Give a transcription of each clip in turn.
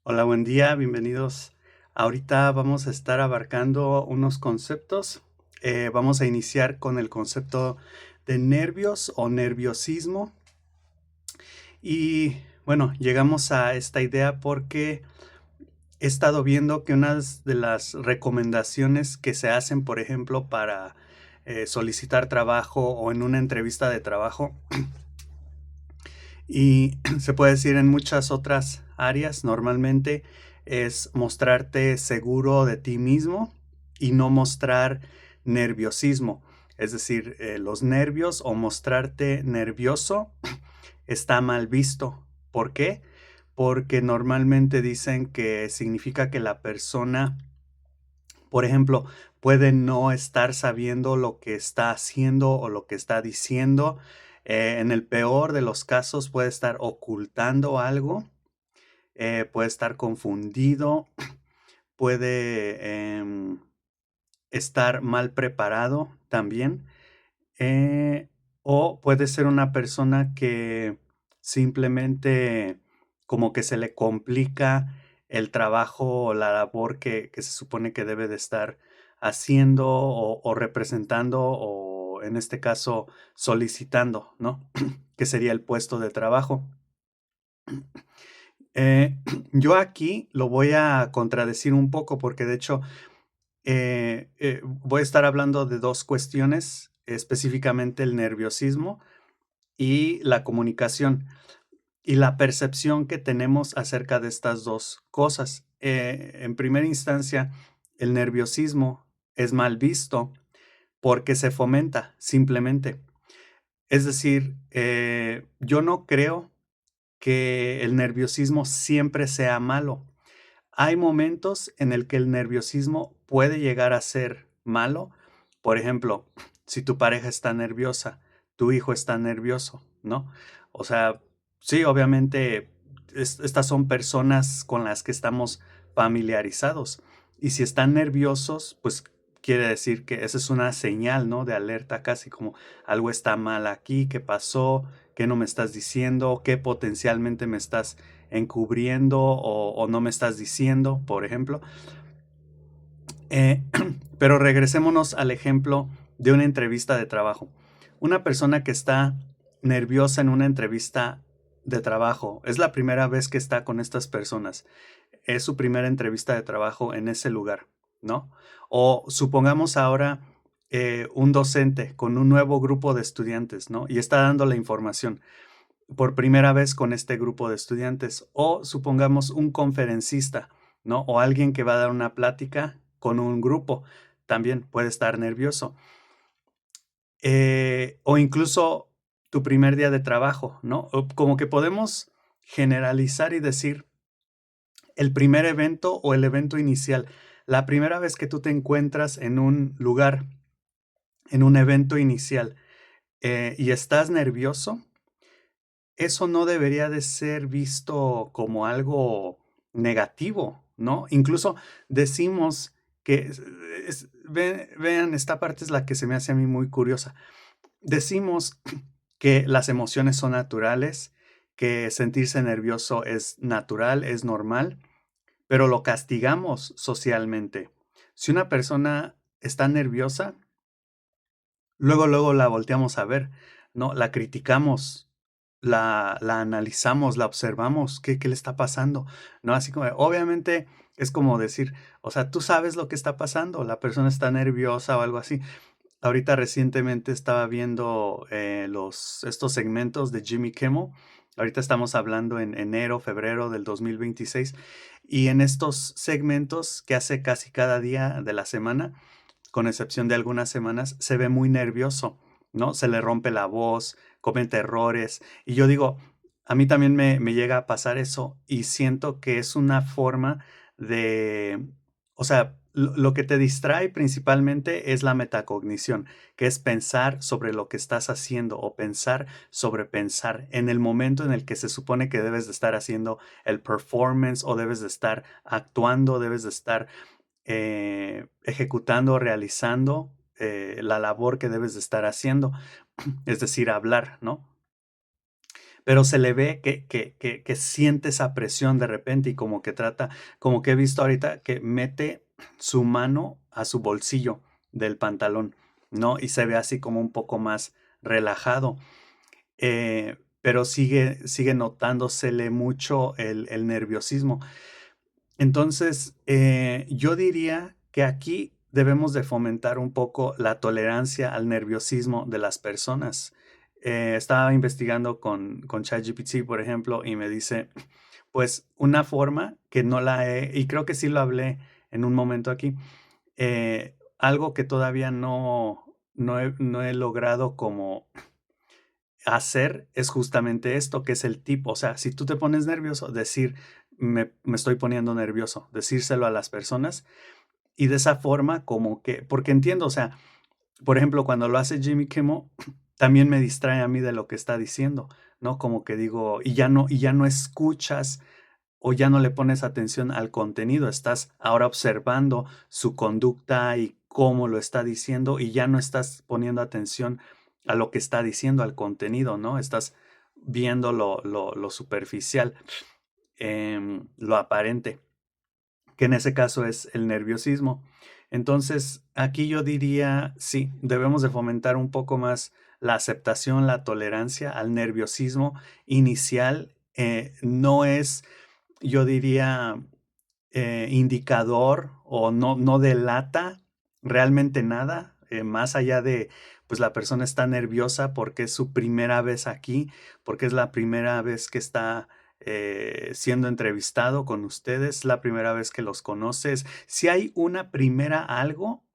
Hola, buen día, bienvenidos. Ahorita vamos a estar abarcando unos conceptos. Vamos a iniciar con el concepto de nervios o nerviosismo. Y bueno, llegamos a esta idea porque he estado viendo que unas de las recomendaciones que se hacen, por ejemplo, para solicitar trabajo o en una entrevista de trabajo, y se puede decir en muchas otras áreas, normalmente es mostrarte seguro de ti mismo y no mostrar nerviosismo. Es decir, los nervios o mostrarte nervioso está mal visto. ¿Por qué? Porque normalmente dicen que significa que la persona, por ejemplo, puede no estar sabiendo lo que está haciendo o lo que está diciendo. En el peor de los casos puede estar ocultando algo, puede estar confundido, puede estar mal preparado también, eh, o puede ser una persona que simplemente como que se le complica el trabajo o la labor que se supone que debe de estar haciendo o representando o en este caso solicitando, ¿no? Que sería el puesto de trabajo. Eh, yo aquí lo voy a contradecir un poco porque de hecho voy a estar hablando de dos cuestiones, específicamente el nerviosismo y la comunicación y la percepción que tenemos acerca de estas dos cosas. En primera instancia, el nerviosismo es mal visto porque se fomenta simplemente. Es decir, yo no creo que el nerviosismo siempre sea malo. Hay momentos en el que el nerviosismo puede llegar a ser malo. Por ejemplo, si tu pareja está nerviosa, tu hijo está nervioso, ¿no? O sea, sí, obviamente estas son personas con las que estamos familiarizados. Y si están nerviosos, pues quiere decir que esa es una señal, ¿no? De alerta, casi como algo está mal aquí, ¿qué pasó? ¿Qué no me estás diciendo? ¿Qué potencialmente me estás encubriendo o no me estás diciendo, por ejemplo? Eh, pero regresémonos al ejemplo de una entrevista de trabajo. Una persona que está nerviosa en una entrevista de trabajo, es la primera vez que está con estas personas, es su primera entrevista de trabajo en ese lugar, ¿no? O supongamos ahora un docente con un nuevo grupo de estudiantes, ¿no? Y está dando la información por primera vez con este grupo de estudiantes. O supongamos un conferencista, ¿no? O alguien que va a dar una plática con un grupo, también puede estar nervioso. O incluso tu primer día de trabajo, ¿no? O como que podemos generalizar y decir el primer evento o el evento inicial. La primera vez que tú te encuentras en un lugar, en un evento inicial, y estás nervioso, eso no debería de ser visto como algo negativo, ¿no? Incluso decimos que vean, esta parte es la que se me hace a mí muy curiosa. Decimos que las emociones son naturales, que sentirse nervioso es natural, es normal, pero lo castigamos socialmente. Si una persona está nerviosa, luego la volteamos a ver, ¿no? La criticamos, la analizamos, la observamos, ¿qué le está pasando? ¿No? Así como obviamente es como decir, o sea, tú sabes lo que está pasando, la persona está nerviosa o algo así. Ahorita recientemente estaba viendo, estos segmentos de Jimmy Kimmel. Ahorita estamos hablando en enero, febrero del 2026, y en estos segmentos que hace casi cada día de la semana, con excepción de algunas semanas, se ve muy nervioso, ¿no? Se le rompe la voz, comete errores. Y yo digo, a mí también me llega a pasar eso y siento que es una forma de, o sea, lo que te distrae principalmente es la metacognición, que es pensar sobre lo que estás haciendo o pensar sobre pensar en el momento en el que se supone que debes de estar haciendo el performance o debes de estar actuando, debes de estar ejecutando, realizando la labor que debes de estar haciendo, es decir, hablar, ¿no? pero se le ve que siente esa presión de repente y como que trata, como que he visto ahorita que mete su mano a su bolsillo del pantalón, ¿no? Y se ve así como un poco más relajado, pero sigue notándosele mucho el nerviosismo. Entonces, yo diría que aquí debemos de fomentar un poco la tolerancia al nerviosismo de las personas. Estaba investigando con ChatGPT, por ejemplo, y me dice, pues una forma que no la he, y creo que sí lo hablé en un momento aquí, algo que todavía no he logrado como hacer es justamente esto, que es el tipo, o sea, si tú te pones nervioso, decir, me estoy poniendo nervioso, decírselo a las personas y de esa forma como que, porque entiendo, o sea, por ejemplo, cuando lo hace Jimmy Kimmel, también me distrae a mí de lo que está diciendo, ¿no? Como que digo, y ya no escuchas o ya no le pones atención al contenido, estás ahora observando su conducta y cómo lo está diciendo y ya no estás poniendo atención a lo que está diciendo, al contenido, ¿no? Estás viendo lo superficial, lo aparente, que en ese caso es el nerviosismo. Entonces, aquí yo diría, sí, debemos de fomentar un poco más la aceptación, la tolerancia al nerviosismo inicial. No es, yo diría, indicador o no delata realmente nada, más allá de, pues la persona está nerviosa porque es su primera vez aquí, porque es la primera vez que está siendo entrevistado con ustedes, la primera vez que los conoces. Si hay una primera algo,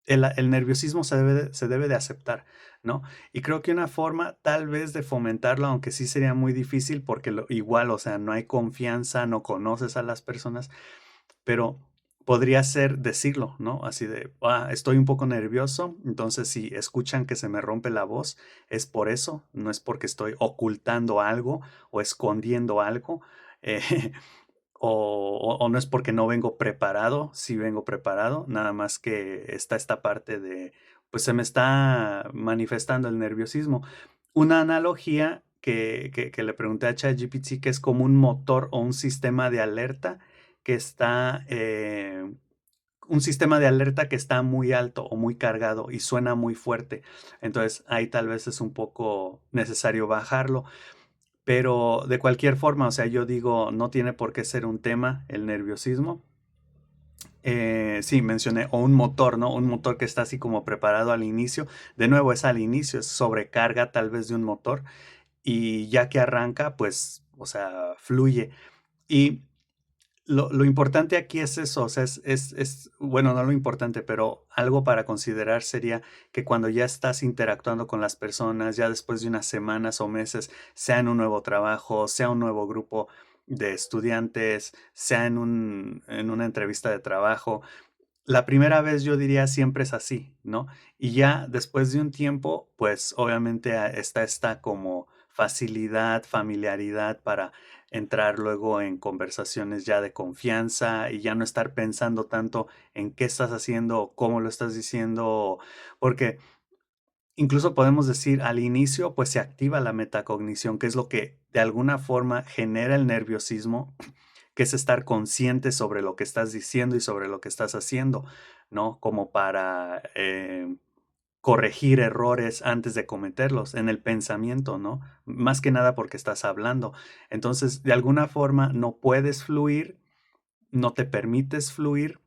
el nerviosismo se debe de aceptar, ¿no? Y creo que una forma tal vez de fomentarlo, aunque sí sería muy difícil porque igual, o sea, no hay confianza, no conoces a las personas, pero podría ser decirlo, ¿no? Así de, estoy un poco nervioso, entonces si escuchan que se me rompe la voz, es por eso, no es porque estoy ocultando algo o escondiendo algo, eh, o no es porque no vengo preparado, sí vengo preparado, nada más que está esta parte de, pues se me está manifestando el nerviosismo. Una analogía que le pregunté a ChatGPT, que es como un motor o un sistema de alerta que está, un sistema de alerta que está muy alto o muy cargado y suena muy fuerte. Entonces ahí tal vez es un poco necesario bajarlo, pero de cualquier forma, o sea, yo digo, no tiene por qué ser un tema el nerviosismo. Sí, mencioné, o un motor, ¿no? Un motor que está así como preparado al inicio. De nuevo, es al inicio, es sobrecarga tal vez de un motor y ya que arranca, pues, o sea, fluye. Y lo importante aquí es eso, o sea, bueno, no lo importante, pero algo para considerar sería que cuando ya estás interactuando con las personas, ya después de unas semanas o meses, sea en un nuevo trabajo, sea un nuevo grupo de estudiantes, sea en una entrevista de trabajo, la primera vez yo diría siempre es así, ¿no? Y ya después de un tiempo, pues obviamente está esta como facilidad, familiaridad para entrar luego en conversaciones ya de confianza y ya no estar pensando tanto en qué estás haciendo, cómo lo estás diciendo, porque incluso podemos decir al inicio, pues se activa la metacognición, que es lo que de alguna forma genera el nerviosismo, que es estar consciente sobre lo que estás diciendo y sobre lo que estás haciendo, ¿no? Como para corregir errores antes de cometerlos en el pensamiento, ¿no? Más que nada porque estás hablando. Entonces, de alguna forma no puedes fluir, no te permites fluir,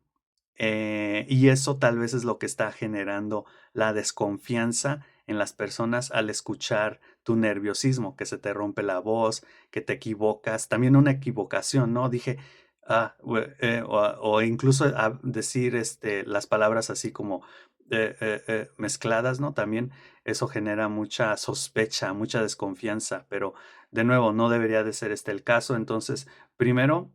y eso tal vez es lo que está generando la desconfianza en las personas al escuchar tu nerviosismo, que se te rompe la voz, que te equivocas, también una equivocación, ¿no? Dije, o incluso decir las palabras así como mezcladas, ¿no? También eso genera mucha sospecha, mucha desconfianza, pero de nuevo, no debería de ser este el caso. Entonces, primero,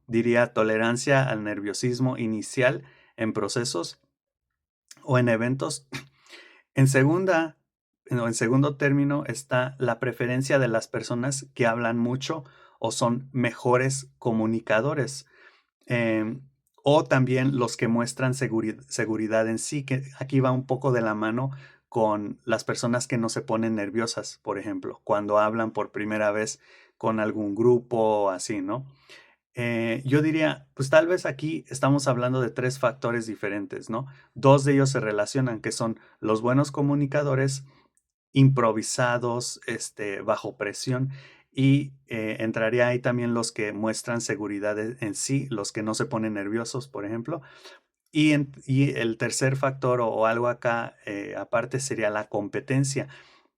diría tolerancia al nerviosismo inicial en procesos o en eventos. En segunda, no, en segundo término está la preferencia de las personas que hablan mucho o son mejores comunicadores. em, o también los que muestran seguridad en sí, que aquí va un poco de la mano con las personas que no se ponen nerviosas, por ejemplo, cuando hablan por primera vez con algún grupo o así, ¿no? Yo diría, pues tal vez aquí estamos hablando de tres factores diferentes, ¿no? Dos de ellos se relacionan, que son los buenos comunicadores, improvisados, bajo presión, y entraría ahí también los que muestran seguridad en sí, los que no se ponen nerviosos, por ejemplo. Y el tercer factor o algo acá aparte sería la competencia,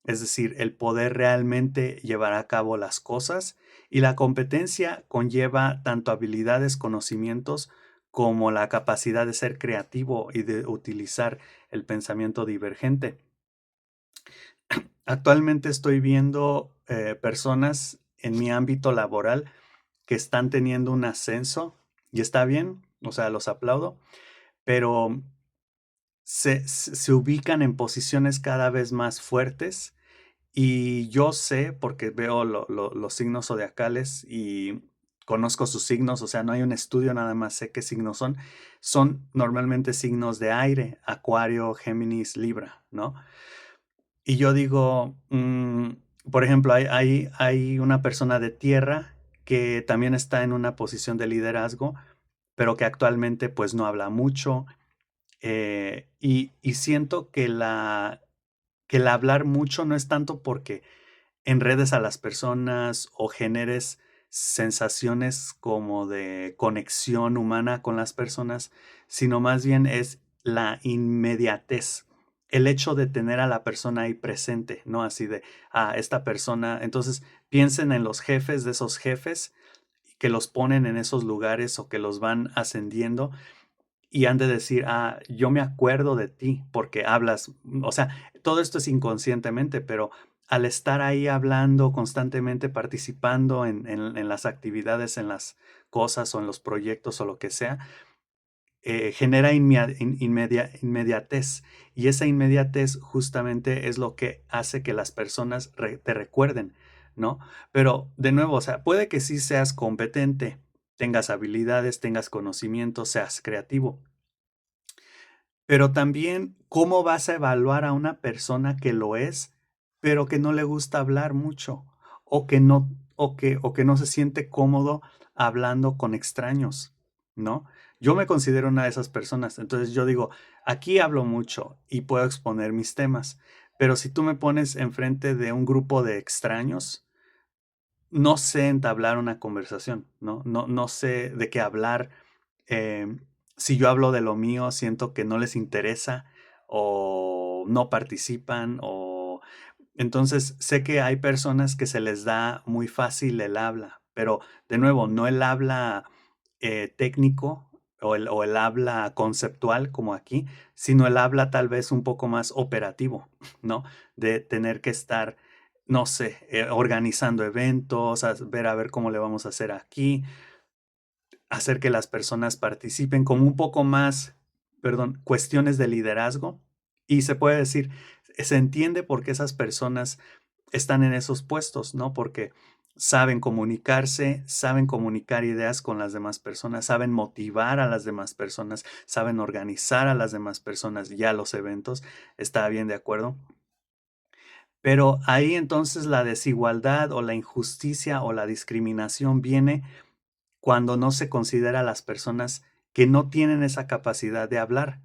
es decir, el poder realmente llevar a cabo las cosas. Y la competencia conlleva tanto habilidades, conocimientos, como la capacidad de ser creativo y de utilizar el pensamiento divergente. Actualmente estoy viendo personas en mi ámbito laboral que están teniendo un ascenso y está bien, o sea, los aplaudo, pero se ubican en posiciones cada vez más fuertes y yo sé, porque veo los signos zodiacales y conozco sus signos, o sea, no hay un estudio, nada más sé qué signos son. Son normalmente signos de aire, Acuario, Géminis, Libra, ¿no? Y yo digo, por ejemplo, hay una persona de tierra que también está en una posición de liderazgo, pero que actualmente pues no habla mucho. Y siento que que el hablar mucho no es tanto porque enredes a las personas o generes sensaciones como de conexión humana con las personas, sino más bien es la inmediatez. El hecho de tener a la persona ahí presente, ¿no? Así de, esta persona. Entonces, piensen en los jefes de esos jefes que los ponen en esos lugares o que los van ascendiendo y han de decir, yo me acuerdo de ti porque hablas, o sea, todo esto es inconscientemente, pero al estar ahí hablando constantemente, participando en las actividades, en las cosas o en los proyectos o lo que sea, genera inmediatez. Y esa inmediatez justamente es lo que hace que las personas te recuerden, ¿no? Pero de nuevo, o sea, puede que sí seas competente, tengas habilidades, tengas conocimientos, seas creativo, pero también, ¿cómo vas a evaluar a una persona que lo es, pero que no le gusta hablar mucho? O que no, o que no se siente cómodo hablando con extraños, ¿no? Yo me considero una de esas personas. Entonces yo digo, aquí hablo mucho y puedo exponer mis temas. Pero si tú me pones enfrente de un grupo de extraños, no sé entablar una conversación, ¿no? No sé de qué hablar. Em, si yo hablo de lo mío, siento que no les interesa o no participan o entonces sé que hay personas que se les da muy fácil el habla, pero de nuevo, no el habla técnico o el habla conceptual como aquí, sino el habla tal vez un poco más operativo, ¿no? De tener que estar, no sé, organizando eventos, ver a ver cómo le vamos a hacer aquí, hacer que las personas participen como un poco más, perdón, cuestiones de liderazgo. Y se puede decir, se entiende por qué esas personas están en esos puestos, ¿no? Porque saben comunicarse, saben comunicar ideas con las demás personas, saben motivar a las demás personas, saben organizar a las demás personas ya los eventos. Está bien de acuerdo. Pero ahí entonces la desigualdad o la injusticia o la discriminación viene cuando no se considera a las personas que no tienen esa capacidad de hablar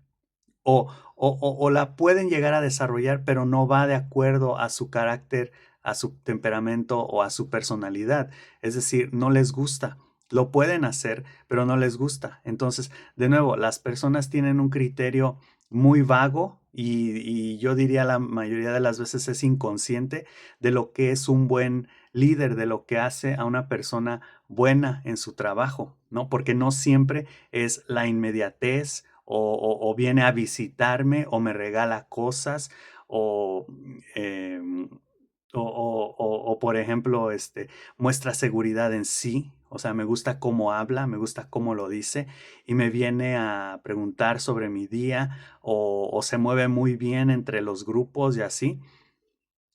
o la pueden llegar a desarrollar, pero no va de acuerdo a su carácter, a su temperamento o a su personalidad. Es decir, no les gusta. Lo pueden hacer, pero no les gusta. Entonces, de nuevo, las personas tienen un criterio muy vago y yo diría la mayoría de las veces es inconsciente de lo que es un buen líder, de lo que hace a una persona buena en su trabajo, ¿no? Porque no siempre es la inmediatez o viene a visitarme o me regala cosas o, em, por ejemplo, muestra seguridad en sí, o sea, me gusta cómo habla, me gusta cómo lo dice y me viene a preguntar sobre mi día o se mueve muy bien entre los grupos y así.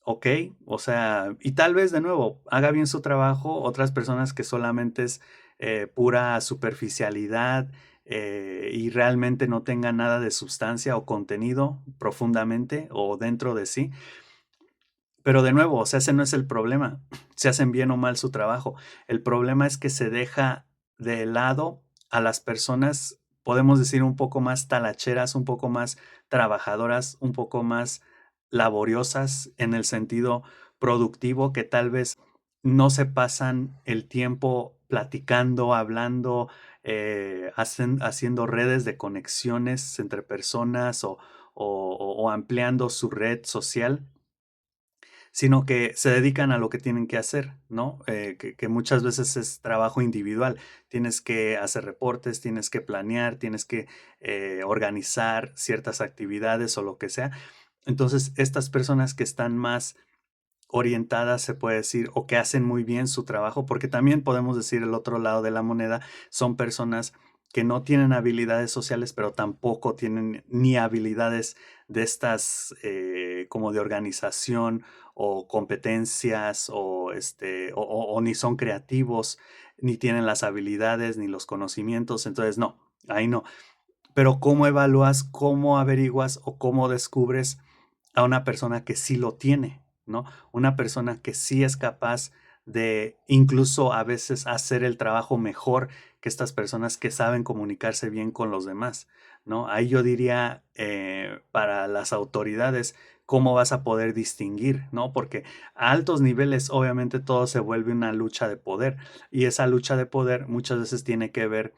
¿ok? O sea, y tal vez de nuevo haga bien su trabajo, otras personas que solamente es pura superficialidad y realmente no tengan nada de sustancia o contenido profundamente o dentro de sí. Pero de nuevo, o sea, ese no es el problema, si hacen bien o mal su trabajo. El problema es que se deja de lado a las personas, podemos decir, un poco más talacheras, un poco más trabajadoras, un poco más laboriosas en el sentido productivo, que tal vez no se pasan el tiempo platicando, hablando, haciendo redes de conexiones entre personas o ampliando su red social, sino que se dedican a lo que tienen que hacer, ¿no? Que muchas veces es trabajo individual. Tienes que hacer reportes, tienes que planear, tienes que organizar ciertas actividades o lo que sea. Entonces, estas personas que están más orientadas, se puede decir, o que hacen muy bien su trabajo, porque también podemos decir el otro lado de la moneda, son personas que no tienen habilidades sociales, pero tampoco tienen ni habilidades de estas como de organización o competencias o ni son creativos, ni tienen las habilidades ni los conocimientos. Entonces, no, ahí no. Pero ¿cómo evalúas, cómo averiguas o cómo descubres a una persona que sí lo tiene, ¿no? Una persona que sí es capaz de incluso a veces hacer el trabajo mejor que estas personas que saben comunicarse bien con los demás, ¿no? Ahí yo diría para las autoridades, ¿cómo vas a poder distinguir, ¿no? Porque a altos niveles obviamente todo se vuelve una lucha de poder y esa lucha de poder muchas veces tiene que ver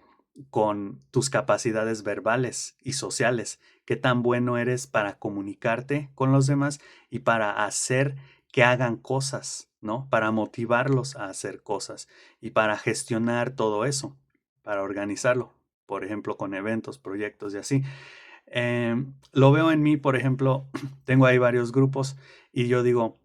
con tus capacidades verbales y sociales, qué tan bueno eres para comunicarte con los demás y para hacer que hagan cosas, ¿no? Para motivarlos a hacer cosas y para gestionar todo eso, para organizarlo, por ejemplo, con eventos, proyectos y así. Lo veo en mí, por ejemplo, tengo ahí varios grupos y yo digo,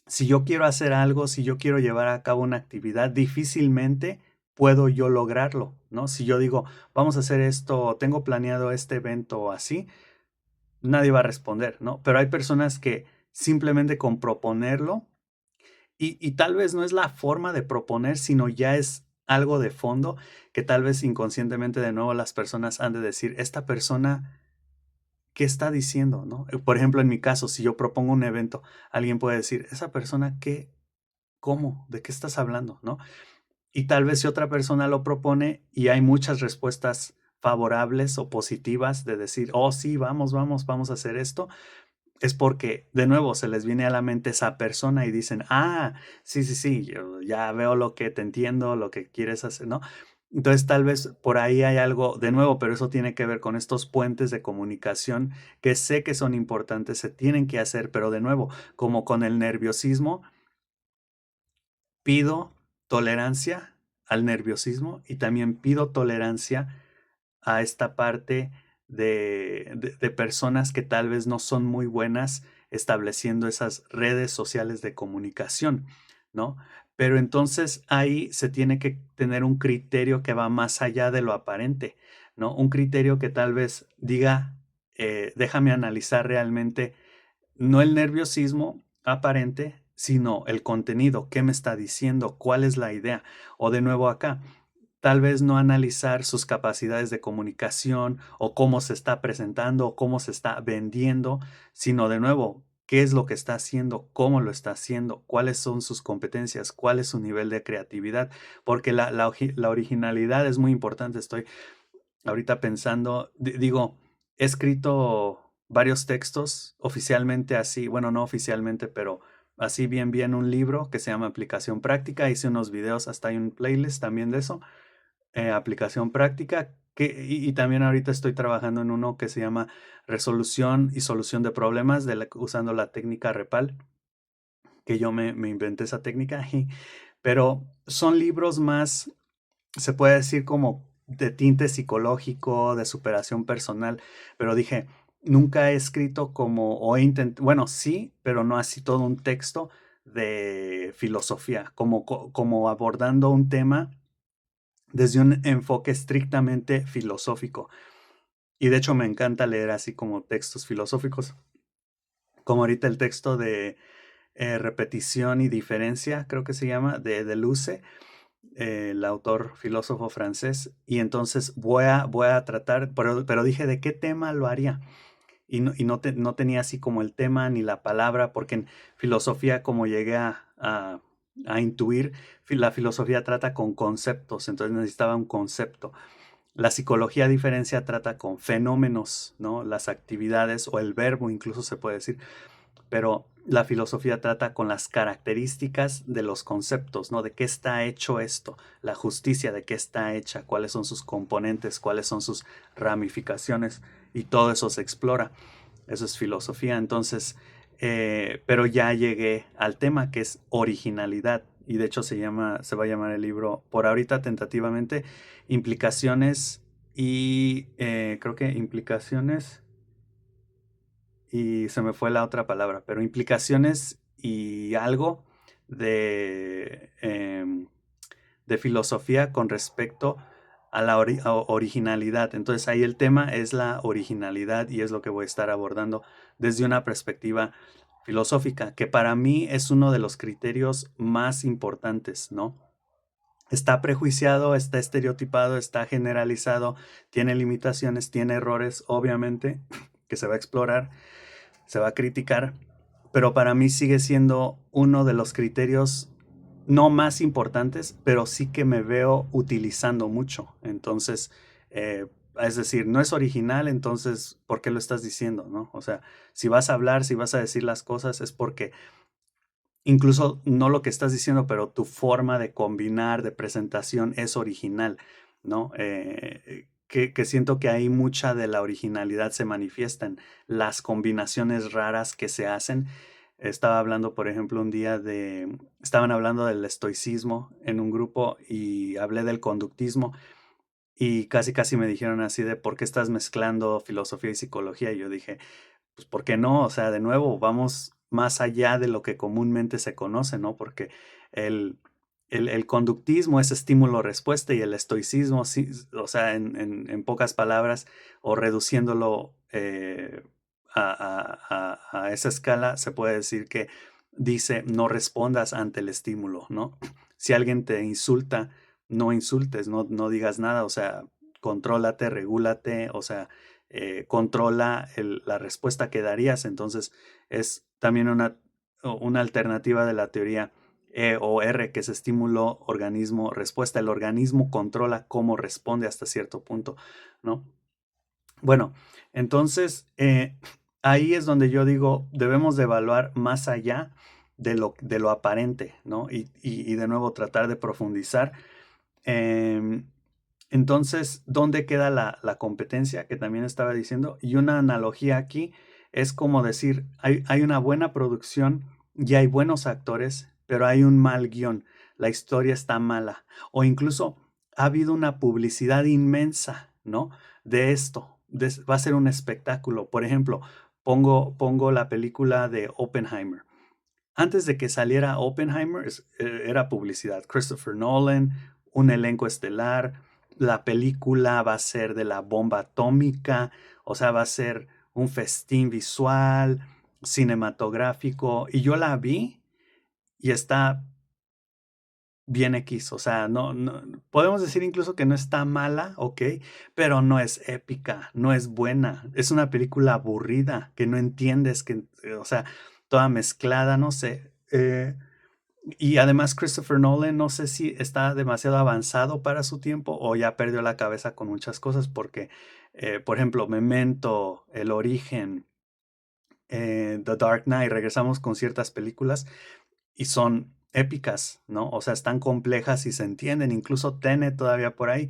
si yo quiero hacer algo, si yo quiero llevar a cabo una actividad, difícilmente puedo yo lograrlo, ¿no? Si yo digo, vamos a hacer esto, tengo planeado este evento así, nadie va a responder, ¿no? Pero hay personas que simplemente con proponerlo, y tal vez no es la forma de proponer, sino ya es algo de fondo que tal vez inconscientemente de nuevo las personas han de decir, esta persona, ¿qué está diciendo, no? Por ejemplo, en mi caso, si yo propongo un evento, alguien puede decir, esa persona, ¿qué? ¿Cómo? ¿De qué estás hablando? ¿No? Y tal vez si otra persona lo propone y hay muchas respuestas favorables o positivas de decir, oh sí, vamos, vamos, vamos a hacer esto, es porque de nuevo se les viene a la mente esa persona y dicen, ah, sí, sí, sí, yo ya veo lo que te entiendo, lo que quieres hacer, ¿no? Entonces tal vez por ahí hay algo de nuevo, pero eso tiene que ver con estos puentes de comunicación que sé que son importantes, se tienen que hacer, pero de nuevo, como con el nerviosismo, pido tolerancia al nerviosismo y también pido tolerancia a esta parte de personas que tal vez no son muy buenas estableciendo esas redes sociales de comunicación, ¿no? Pero entonces ahí se tiene que tener un criterio que va más allá de lo aparente, ¿no? Un criterio que tal vez diga, déjame analizar realmente no el nerviosismo aparente, sino el contenido, qué me está diciendo, cuál es la idea. O de nuevo acá, tal vez no analizar sus capacidades de comunicación o cómo se está presentando o cómo se está vendiendo, sino de nuevo, qué es lo que está haciendo, cómo lo está haciendo, cuáles son sus competencias, cuál es su nivel de creatividad, porque la originalidad es muy importante. Estoy ahorita pensando, digo, he escrito varios textos oficialmente así, bueno, no oficialmente, pero así bien, bien un libro que se llama Aplicación Práctica. Hice unos videos, hasta hay un playlist también de eso, aplicación práctica, y también ahorita estoy trabajando en uno que se llama Resolución y Solución de Problemas usando la técnica REPAL, que yo me inventé esa técnica, pero son libros más se puede decir como de tinte psicológico, de superación personal, pero dije, nunca he escrito como, o he intentado, bueno, sí, pero no así todo un texto de filosofía, como abordando un tema desde un enfoque estrictamente filosófico. Y de hecho me encanta leer así como textos filosóficos, como ahorita el texto Repetición y diferencia, creo que se llama, de Deleuze, el autor filósofo francés. Y entonces voy a tratar, pero dije, ¿de qué tema lo haría? No tenía así como el tema ni la palabra, porque en filosofía, como llegué a intuir, la filosofía trata con conceptos, entonces necesitaba un concepto. La psicología, a diferencia, trata con fenómenos, ¿no? Las actividades o el verbo, incluso se puede decir, pero la filosofía trata con las características de los conceptos, ¿no? De qué está hecho esto, la justicia, de qué está hecha, cuáles son sus componentes, cuáles son sus ramificaciones, y todo eso se explora. Eso es filosofía. Entonces, pero ya llegué al tema, que es originalidad, y de hecho se va a llamar el libro, por ahorita tentativamente, implicaciones y creo que implicaciones, y se me fue la otra palabra, pero implicaciones y algo de, de filosofía con respecto a la originalidad. Entonces ahí el tema es la originalidad, y es lo que voy a estar abordando desde una perspectiva filosófica, que para mí es uno de los criterios más importantes, ¿no? Está prejuiciado, está estereotipado, está generalizado, tiene limitaciones, tiene errores, obviamente, que se va a explorar, se va a criticar, pero para mí sigue siendo uno de los criterios no más importantes, pero sí que me veo utilizando mucho. Entonces, es decir, no es original, entonces, ¿por qué lo estás diciendo, no? O sea, si vas a hablar, si vas a decir las cosas, es porque incluso no lo que estás diciendo, pero tu forma de combinar, de presentación es original, ¿no? Que siento que ahí mucha de la originalidad se manifiesta en las combinaciones raras que se hacen. Estaba hablando, por ejemplo, un día estaban hablando del estoicismo en un grupo, y hablé del conductismo, y casi casi me dijeron así de, ¿por qué estás mezclando filosofía y psicología? Y yo dije, pues, ¿por qué no? O sea, de nuevo, vamos más allá de lo que comúnmente se conoce, ¿no? Porque el, el conductismo es estímulo-respuesta, y el estoicismo, sí, o sea, en pocas palabras, o reduciéndolo a esa escala, se puede decir que dice, no respondas ante el estímulo, ¿no? Si alguien te insulta, no insultes, no digas nada, o sea, contrólate, regúlate, o sea, controla la respuesta que darías. Entonces es también una alternativa de la teoría E o R, que es estímulo, organismo, respuesta. El organismo controla cómo responde hasta cierto punto, ¿no? Bueno, entonces ahí es donde yo digo, debemos de evaluar más allá de lo aparente, ¿no? Y de nuevo tratar de profundizar. Em, entonces, ¿dónde queda la competencia que también estaba diciendo? Y una analogía aquí es como decir, hay una buena producción y hay buenos actores, pero hay un mal guión, la historia está mala, o incluso ha habido una publicidad inmensa, ¿no? De esto, va a ser un espectáculo. Por ejemplo, pongo la película de Oppenheimer. Antes de que saliera Oppenheimer, era publicidad. Christopher Nolan, un elenco estelar, la película va a ser de la bomba atómica, o sea, va a ser un festín visual, cinematográfico, y yo la vi y está bien X, o sea, podemos decir incluso que no está mala, ok, pero no es épica, no es buena, es una película aburrida, que no entiendes, o sea, toda mezclada, no sé. Y además Christopher Nolan, no sé si está demasiado avanzado para su tiempo o ya perdió la cabeza con muchas cosas, porque, por ejemplo, Memento, El Origen, The Dark Knight, regresamos con ciertas películas y son épicas, ¿no? O sea, están complejas y se entienden, incluso Tenet todavía por ahí,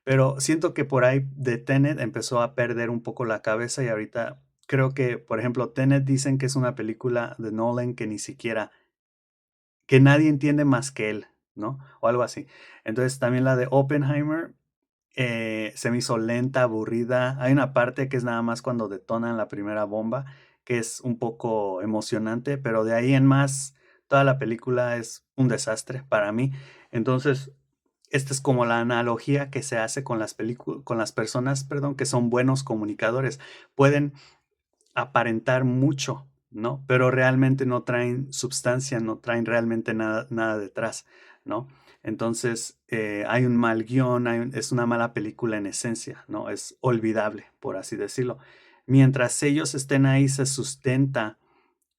pero siento que por ahí de Tenet empezó a perder un poco la cabeza, y ahorita creo que, por ejemplo, Tenet dicen que es una película de Nolan que ni siquiera, que nadie entiende más que él, ¿no? O algo así. Entonces también la de Oppenheimer se me hizo lenta, aburrida. Hay una parte que es nada más cuando detonan la primera bomba, que es un poco emocionante, pero de ahí en más, toda la película es un desastre para mí. Entonces, esta es como la analogía que se hace con con las personas, perdón, que son buenos comunicadores. Pueden aparentar mucho, ¿no? Pero realmente no traen substancia, no traen realmente nada detrás, ¿no? Entonces, hay un mal guión, es una mala película en esencia, ¿no? Es olvidable, por así decirlo. Mientras ellos estén ahí, se sustenta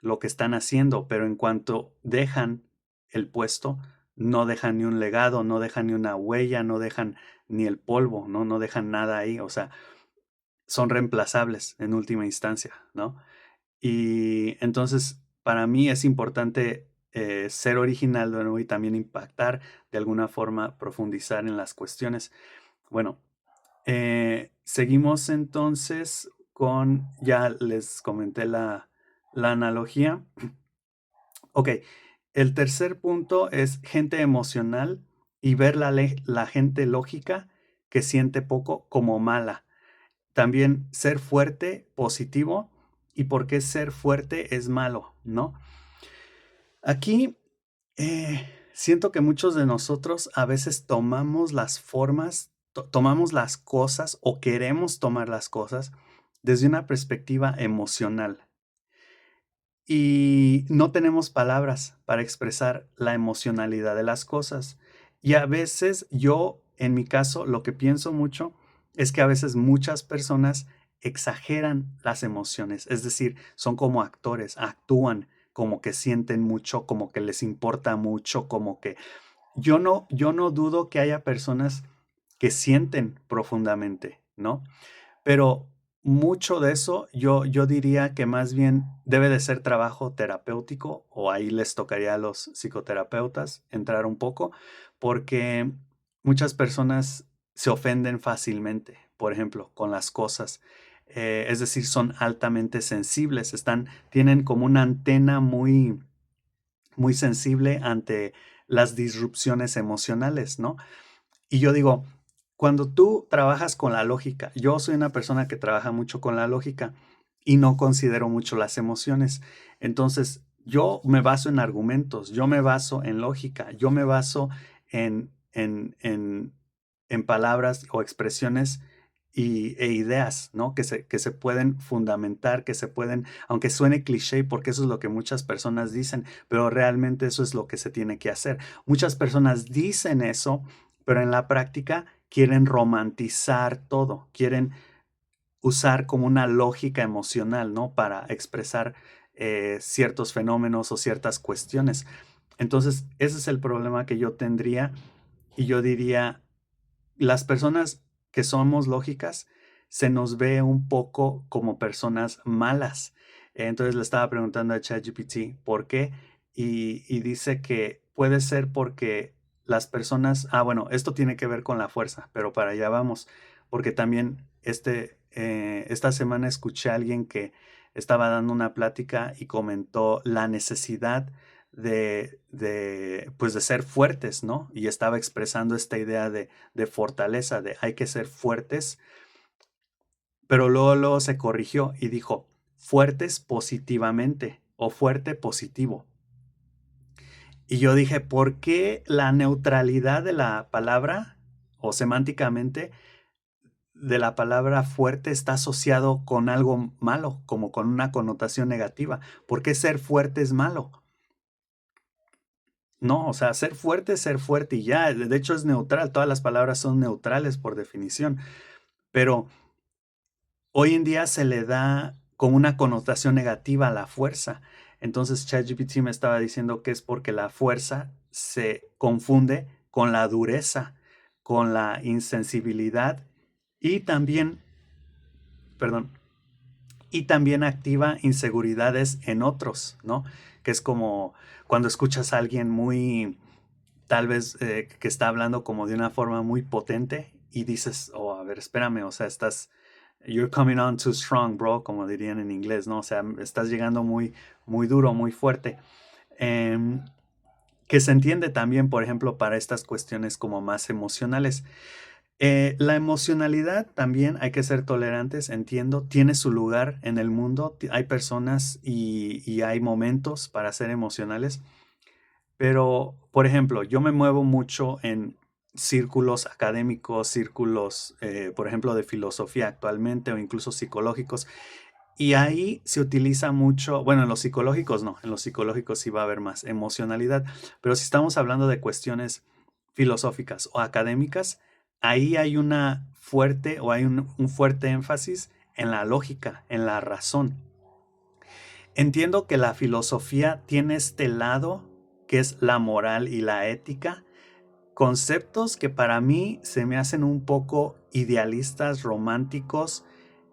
lo que están haciendo, pero en cuanto dejan el puesto, no dejan ni un legado, no dejan ni una huella, no dejan ni el polvo, ¿no? No dejan nada ahí, o sea, son reemplazables en última instancia, ¿no? Y entonces, para mí es importante ser original de nuevo y también impactar de alguna forma, profundizar en las cuestiones. Bueno, seguimos entonces con, ya les comenté la analogía. Ok, el tercer punto es gente emocional y ver la gente lógica que siente poco como mala. También ser fuerte, positivo, y por qué ser fuerte es malo, ¿no? Aquí siento que muchos de nosotros a veces tomamos las formas, tomamos las cosas o queremos tomar las cosas desde una perspectiva emocional y no tenemos palabras para expresar la emocionalidad de las cosas. Y a veces yo, en mi caso, lo que pienso mucho es que a veces muchas personas exageran las emociones, es decir, son como actores, actúan como que sienten mucho, como que les importa mucho, como que yo no dudo que haya personas que sienten profundamente, ¿no? Pero mucho de eso yo diría que más bien debe de ser trabajo terapéutico, o ahí les tocaría a los psicoterapeutas entrar un poco, porque muchas personas se ofenden fácilmente, por ejemplo, con las cosas. Es decir, son altamente sensibles, tienen como una antena muy sensible ante las disrupciones emocionales, ¿no? Y yo digo, cuando tú trabajas con la lógica, yo soy una persona que trabaja mucho con la lógica y no considero mucho las emociones. Entonces, yo me baso en argumentos, yo me baso en lógica, yo me baso en palabras o expresiones e ideas, ¿no? Que se pueden fundamentar, que se pueden, aunque suene cliché, porque eso es lo que muchas personas dicen, pero realmente eso es lo que se tiene que hacer. Muchas personas dicen eso, pero en la práctica quieren romantizar todo, quieren usar como una lógica emocional, ¿no? Para expresar ciertos fenómenos o ciertas cuestiones. Entonces, ese es el problema que yo tendría y yo diría, las personas que somos lógicas se nos ve un poco como personas malas. Entonces le estaba preguntando a ChatGPT por qué y dice que puede ser porque las personas, bueno, esto tiene que ver con la fuerza, pero para allá vamos, porque también esta semana escuché a alguien que estaba dando una plática y comentó la necesidad pues de ser fuertes, ¿no? Y estaba expresando esta idea de fortaleza, de hay que ser fuertes, pero luego se corrigió y dijo fuertes positivamente o fuerte positivo. Y yo dije, ¿por qué la neutralidad de la palabra o semánticamente de la palabra fuerte está asociado con algo malo, como con una connotación negativa? ¿Por qué ser fuerte es malo? No, o sea, ser fuerte y ya. De hecho, es neutral. Todas las palabras son neutrales por definición. Pero hoy en día se le da como una connotación negativa a la fuerza. Entonces, ChatGPT me estaba diciendo que es porque la fuerza se confunde con la dureza, con la insensibilidad y también, perdón, y también activa inseguridades en otros, ¿no? Que es como cuando escuchas a alguien muy tal vez que está hablando como de una forma muy potente y dices, oh, a ver, espérame, o sea, you're coming on too strong, bro, como dirían en inglés, ¿no? O sea, estás llegando muy duro, muy fuerte. Em, que se entiende también, por ejemplo, para estas cuestiones como más emocionales. La emocionalidad también hay que ser tolerantes, entiendo, tiene su lugar en el mundo, hay personas y hay momentos para ser emocionales, pero, por ejemplo, yo me muevo mucho en círculos académicos, círculos, por ejemplo, de filosofía actualmente o incluso psicológicos, Y ahí se utiliza mucho, bueno, en los psicológicos no, en los psicológicos sí va a haber más emocionalidad, pero si estamos hablando de cuestiones filosóficas o académicas, ahí hay una fuerte o hay un fuerte énfasis en la lógica, en la razón. Entiendo que la filosofía tiene este lado que es la moral y la ética, conceptos que para mí se me hacen un poco idealistas, románticos,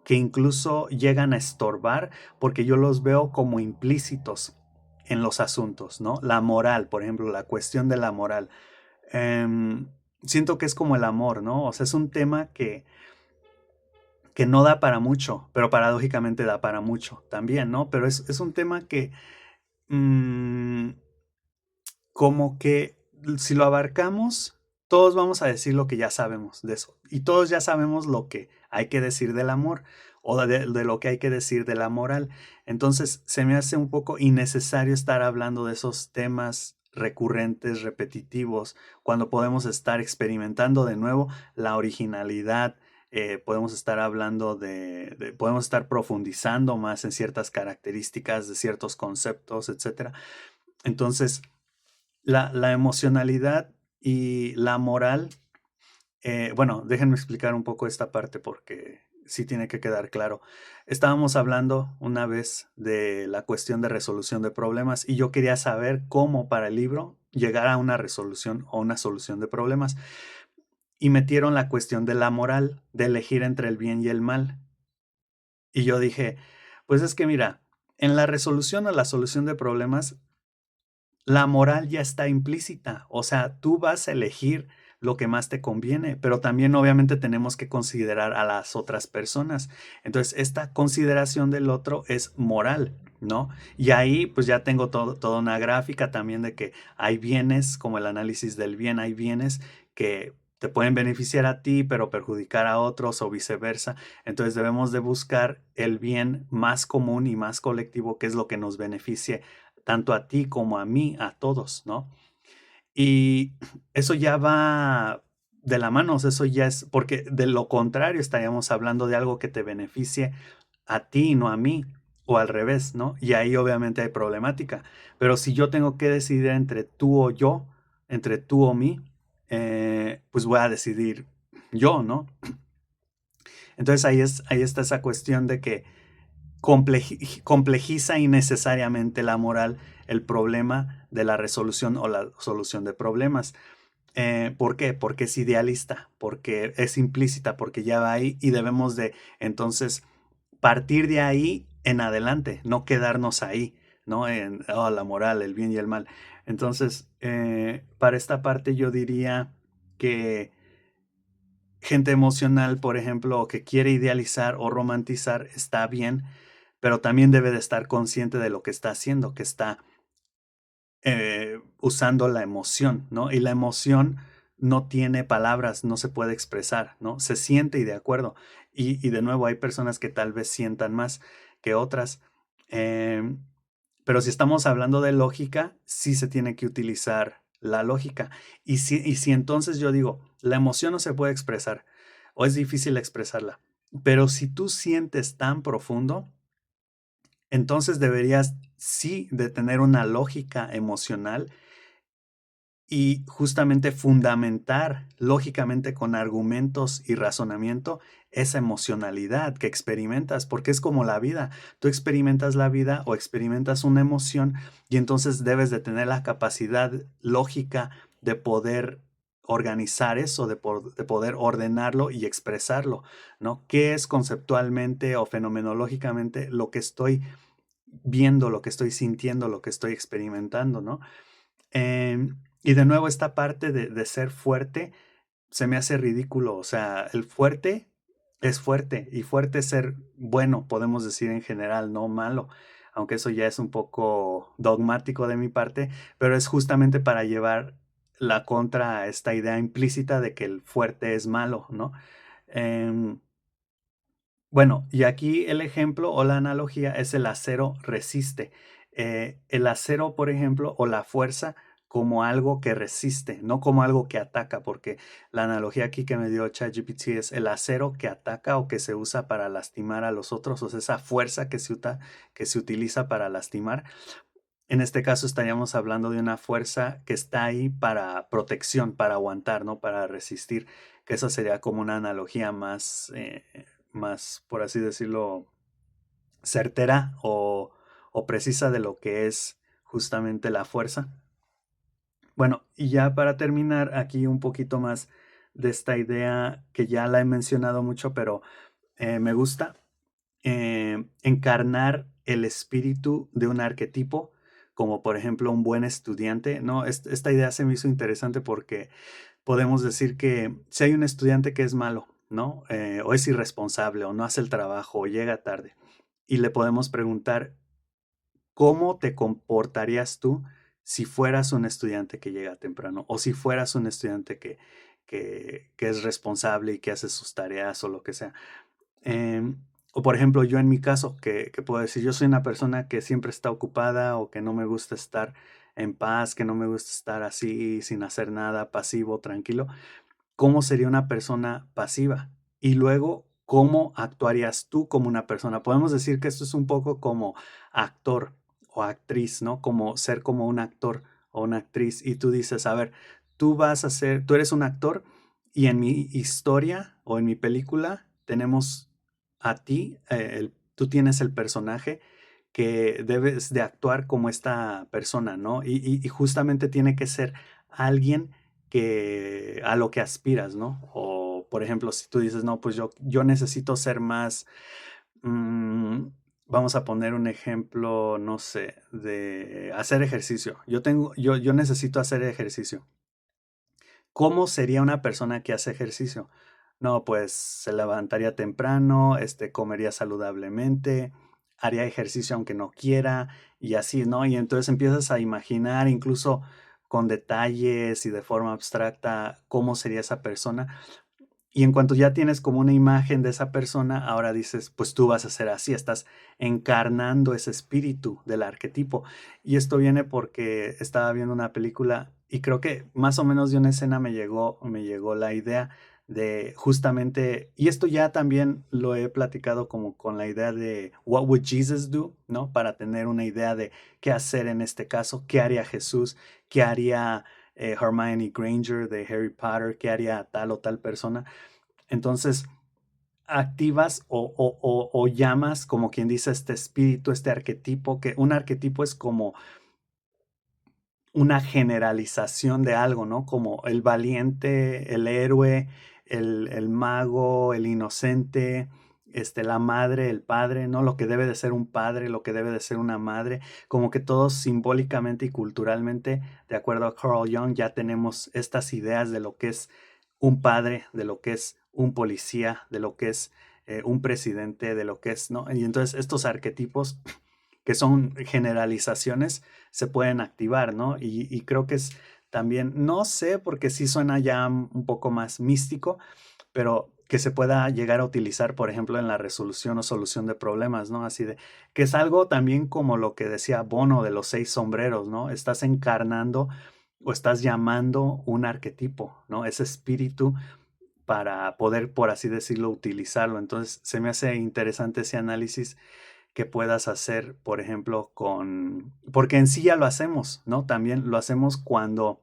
que incluso llegan a estorbar porque yo los veo como implícitos en los asuntos, ¿no? La moral, por ejemplo, la cuestión de la moral. Em, Siento que es como el amor, ¿no? O sea, es un tema que no da para mucho, pero paradójicamente da para mucho también, ¿no? Pero es un tema que mm, como que si lo abarcamos, todos vamos a decir lo que ya sabemos de eso. Y todos ya sabemos lo que hay que decir del amor o de lo que hay que decir de la moral. Entonces se me hace un poco innecesario estar hablando de esos temas recurrentes, repetitivos, cuando podemos estar experimentando de nuevo la originalidad. Podemos estar hablando podemos estar profundizando más en ciertas características de ciertos conceptos, etcétera. Entonces, la emocionalidad y la moral, bueno, déjenme explicar un poco esta parte porque sí tiene que quedar claro. Estábamos hablando una vez de la cuestión de resolución de problemas y yo quería saber cómo para el libro llegar a una resolución o una solución de problemas. Y metieron la cuestión de la moral, de elegir entre el bien y el mal. Y yo dije, pues es que mira, en la resolución o la solución de problemas la moral ya está implícita, o sea, tú vas a elegir lo que más te conviene, pero también obviamente tenemos que considerar a las otras personas. Entonces, esta consideración del otro es moral, ¿no? Y ahí pues ya tengo toda una gráfica también de que hay bienes, como el análisis del bien, hay bienes que te pueden beneficiar a ti, pero perjudicar a otros o viceversa. Entonces debemos de buscar el bien más común y más colectivo, que es lo que nos beneficie tanto a ti como a mí, a todos, ¿no? Y eso ya va de la mano, o sea, eso ya es, porque de lo contrario estaríamos hablando de algo que te beneficie a ti, no a mí, o al revés, ¿no? Y ahí obviamente hay problemática. Pero si yo tengo que decidir entre tú o yo, entre tú o mí, pues voy a decidir yo, ¿no? Entonces ahí está esa cuestión de que complejiza innecesariamente la moral el problema de la resolución o la solución de problemas. ¿Por qué? Porque es idealista, porque es implícita, porque ya va ahí y debemos de entonces partir de ahí en adelante, no quedarnos ahí, ¿no? En la moral, el bien y el mal. Entonces, para esta parte yo diría que gente emocional, por ejemplo, o que quiere idealizar o romantizar, está bien, pero también debe de estar consciente de lo que está haciendo, que está usando la emoción, ¿no? Y la emoción no tiene palabras, no se puede expresar, ¿no? Se siente y de acuerdo. Y de nuevo, hay personas que tal vez sientan más que otras. em, pero si estamos hablando de lógica, sí se tiene que utilizar la lógica. Y si entonces yo digo, la emoción no se puede expresar o es difícil expresarla, pero si tú sientes tan profundo, entonces deberías sí de tener una lógica emocional y justamente fundamentar lógicamente con argumentos y razonamiento esa emocionalidad que experimentas, porque es como la vida. Tú experimentas la vida o experimentas una emoción y entonces debes de tener la capacidad lógica de poder organizar eso, de poder ordenarlo y expresarlo, ¿no? ¿Qué es conceptualmente o fenomenológicamente lo que estoy viendo, lo que estoy sintiendo, lo que estoy experimentando, ¿no? Y de nuevo, esta parte de ser fuerte se me hace ridículo. O sea, el fuerte es fuerte y fuerte es ser bueno, podemos decir en general, no malo, aunque eso ya es un poco dogmático de mi parte, pero es justamente para llevar la contra a esta idea implícita de que el fuerte es malo, ¿no? Em, bueno, y aquí el ejemplo o la analogía es el acero resiste. El acero, por ejemplo, o la fuerza como algo que resiste, no como algo que ataca, porque la analogía aquí que me dio ChatGPT es el acero que ataca o que se usa para lastimar a los otros, o sea, esa fuerza que se utiliza para lastimar. En este caso estaríamos hablando de una fuerza que está ahí para protección, para aguantar, ¿no? Para resistir, que esa sería como una analogía más, por así decirlo, certera o precisa de lo que es justamente la fuerza. Bueno, y ya para terminar aquí un poquito más de esta idea que ya la he mencionado mucho, pero me gusta encarnar el espíritu de un arquetipo, como por ejemplo un buen estudiante, ¿no? Esta idea se me hizo interesante porque podemos decir que si hay un estudiante que es malo, ¿no? O es irresponsable, o no hace el trabajo, o llega tarde, y le podemos preguntar, ¿cómo te comportarías tú si fueras un estudiante que llega temprano? O si fueras un estudiante que es responsable y que hace sus tareas o lo que sea. O por ejemplo, yo en mi caso, que puedo decir, yo soy una persona que siempre está ocupada o que no me gusta estar en paz, que no me gusta estar así sin hacer nada, pasivo, tranquilo. ¿Cómo sería una persona pasiva? Y luego, ¿cómo actuarías tú como una persona? Podemos decir que esto es un poco como actor o actriz, ¿no? Como ser como un actor o una actriz. Y tú dices, a ver, tú eres un actor y en mi historia o en mi película tenemos a ti, tú tienes el personaje que debes de actuar como esta persona, ¿no? Y justamente tiene que ser alguien que a lo que aspiras, ¿no? O, por ejemplo, si tú dices, no, pues yo necesito ser más, mm, vamos a poner un ejemplo, no sé, de hacer ejercicio. Yo necesito hacer ejercicio. ¿Cómo sería una persona que hace ejercicio? No, pues se levantaría temprano, comería saludablemente, haría ejercicio aunque no quiera y así, ¿no? Y entonces empiezas a imaginar incluso con detalles y de forma abstracta cómo sería esa persona. Y en cuanto ya tienes como una imagen de esa persona, ahora dices, pues tú vas a ser así, estás encarnando ese espíritu del arquetipo. Y esto viene porque estaba viendo una película y creo que más o menos de una escena me llegó la idea de justamente, y esto ya también lo he platicado como con la idea de what would Jesus do, ¿no? Para tener una idea de qué hacer en este caso, qué haría Jesús, qué haría Hermione Granger de Harry Potter, qué haría tal o tal persona. Entonces, activas o llamas, como quien dice, este espíritu, este arquetipo, que un arquetipo es como una generalización de algo, ¿no? Como el valiente, el héroe, el mago, el inocente, la madre, el padre, ¿no? Lo que debe de ser un padre, lo que debe de ser una madre, como que todos simbólicamente y culturalmente, de acuerdo a Carl Jung, ya tenemos estas ideas de lo que es un padre, de lo que es un policía, de lo que es un presidente, de lo que es, ¿no? Y entonces estos arquetipos que son generalizaciones, se pueden activar, ¿no? Y creo que es también, no sé, porque sí suena ya un poco más místico, pero que se pueda llegar a utilizar, por ejemplo, en la resolución o solución de problemas, ¿no? Así de, que es algo también como lo que decía Bono de los 6 sombreros, ¿no? Estás encarnando o estás llamando un arquetipo, ¿no? Ese espíritu para poder, por así decirlo, utilizarlo. Entonces, se me hace interesante ese análisis que puedas hacer, por ejemplo, porque en sí ya lo hacemos, ¿no? También lo hacemos cuando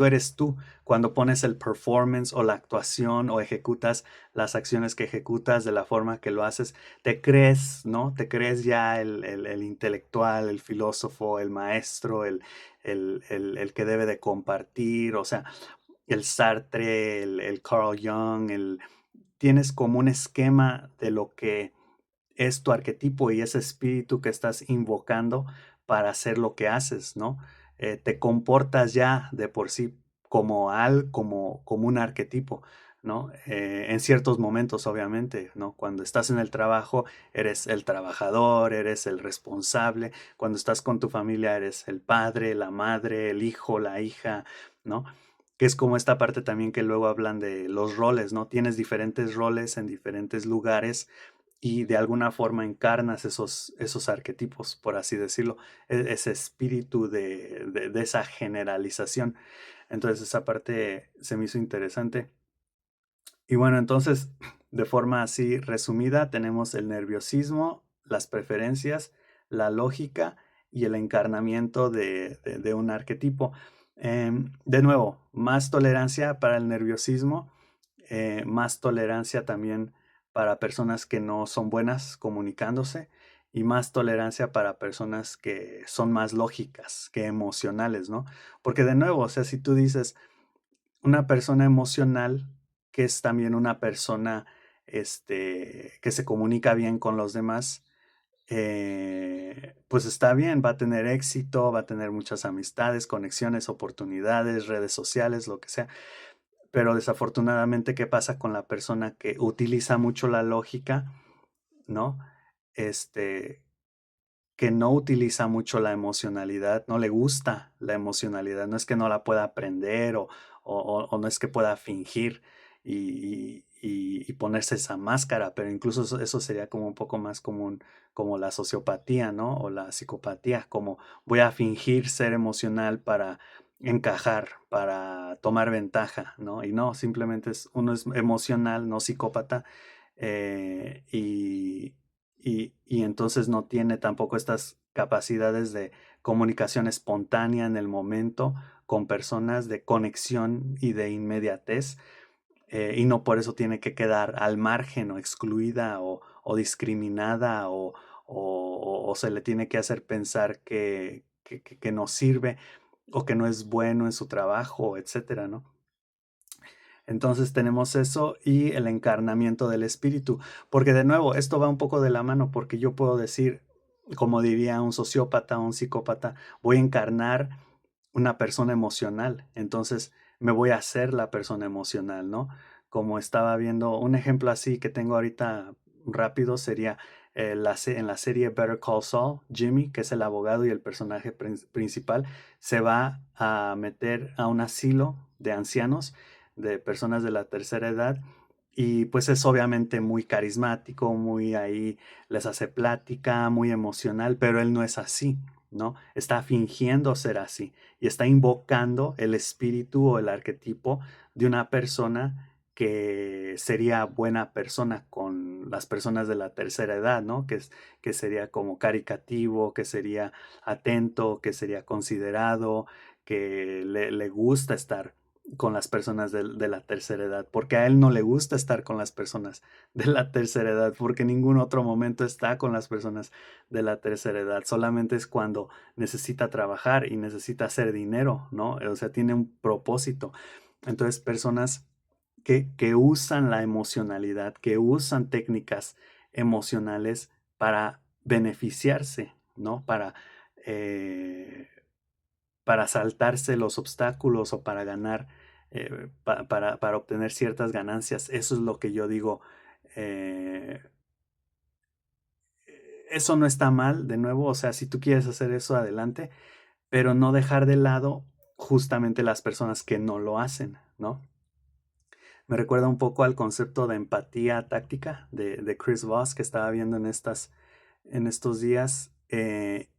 eres tú, cuando pones el performance o la actuación o ejecutas las acciones que ejecutas de la forma que lo haces, te crees, ¿no? Te crees ya el intelectual, el filósofo, el maestro, el que debe de compartir, o sea, el Sartre, el Carl Jung, tienes como un esquema de lo que es tu arquetipo y ese espíritu que estás invocando para hacer lo que haces, ¿no? Te comportas ya de por sí como un arquetipo, ¿no? En ciertos momentos, obviamente, ¿no? Cuando estás en el trabajo, eres el trabajador, eres el responsable. Cuando estás con tu familia, eres el padre, la madre, el hijo, la hija, ¿no? Que es como esta parte también que luego hablan de los roles, ¿no? Tienes diferentes roles en diferentes lugares y de alguna forma encarnas esos arquetipos, por así decirlo, ese espíritu de esa generalización. Entonces esa parte se me hizo interesante. Y bueno, entonces, de forma así resumida, tenemos el nerviosismo, las preferencias, la lógica y el encarnamiento de un arquetipo. De nuevo, más tolerancia para el nerviosismo, más tolerancia también para personas que no son buenas comunicándose y más tolerancia para personas que son más lógicas que emocionales, ¿no? Porque de nuevo, o sea, si tú dices una persona emocional, que es también una persona que se comunica bien con los demás, pues está bien, va a tener éxito, va a tener muchas amistades, conexiones, oportunidades, redes sociales, lo que sea. Pero desafortunadamente, ¿qué pasa con la persona que utiliza mucho la lógica, ¿no? Este, que no utiliza mucho la emocionalidad, no le gusta la emocionalidad, no es que no la pueda aprender o no es que pueda fingir y ponerse esa máscara, pero incluso eso sería como un poco más común, como la sociopatía, ¿no? O la psicopatía, como voy a fingir ser emocional para encajar, para tomar ventaja, ¿no? Y no, simplemente uno es emocional, no psicópata, y entonces no tiene tampoco estas capacidades de comunicación espontánea en el momento con personas, de conexión y de inmediatez, y no por eso tiene que quedar al margen o excluida o discriminada o se le tiene que hacer pensar que no sirve o que no es bueno en su trabajo, etcétera, ¿no? Entonces tenemos eso y el encarnamiento del espíritu, porque de nuevo, esto va un poco de la mano, porque yo puedo decir, como diría un sociópata o un psicópata, voy a encarnar una persona emocional, entonces me voy a hacer la persona emocional, ¿no? Como estaba viendo, un ejemplo así que tengo ahorita rápido sería en la serie Better Call Saul, Jimmy, que es el abogado y el personaje principal, se va a meter a un asilo de ancianos, de personas de la tercera edad, y pues es obviamente muy carismático, muy ahí, les hace plática, muy emocional, pero él no es así, ¿no? Está fingiendo ser así y está invocando el espíritu o el arquetipo de una persona que sería buena persona con las personas de la tercera edad, ¿no? Que sería como caricativo, que sería atento, que sería considerado, que le gusta estar con las personas de la tercera edad, porque a él no le gusta estar con las personas de la tercera edad, porque en ningún otro momento está con las personas de la tercera edad, solamente es cuando necesita trabajar y necesita hacer dinero, ¿no? O sea, tiene un propósito. Entonces, personas que usan la emocionalidad, que usan técnicas emocionales para beneficiarse, ¿no? Eh, para saltarse los obstáculos o para ganar, para obtener ciertas ganancias. Eso es lo que yo digo. eh, Eso no está mal, de nuevo, o sea, si tú quieres hacer eso, adelante, pero no dejar de lado justamente las personas que no lo hacen, ¿no? Me recuerda un poco al concepto de empatía táctica de Chris Voss que estaba viendo en estos días,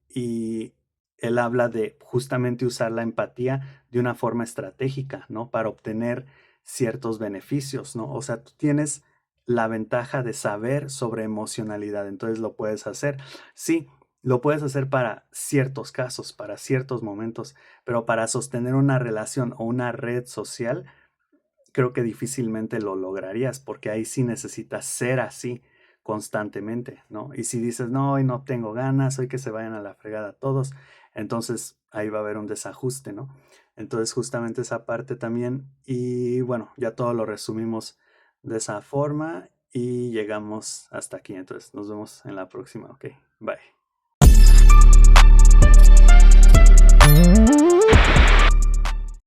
y él habla de justamente usar la empatía de una forma estratégica, ¿no? Para obtener ciertos beneficios, ¿no? O sea, tú tienes la ventaja de saber sobre emocionalidad, entonces lo puedes hacer. Sí, lo puedes hacer para ciertos casos, para ciertos momentos, pero para sostener una relación o una red social, creo que difícilmente lo lograrías, porque ahí sí necesitas ser así constantemente, ¿no? Y si dices, no, hoy no tengo ganas, hoy que se vayan a la fregada todos, entonces ahí va a haber un desajuste, ¿no? Entonces justamente esa parte también, y bueno, ya todo lo resumimos de esa forma y llegamos hasta aquí, entonces nos vemos en la próxima, ok, bye.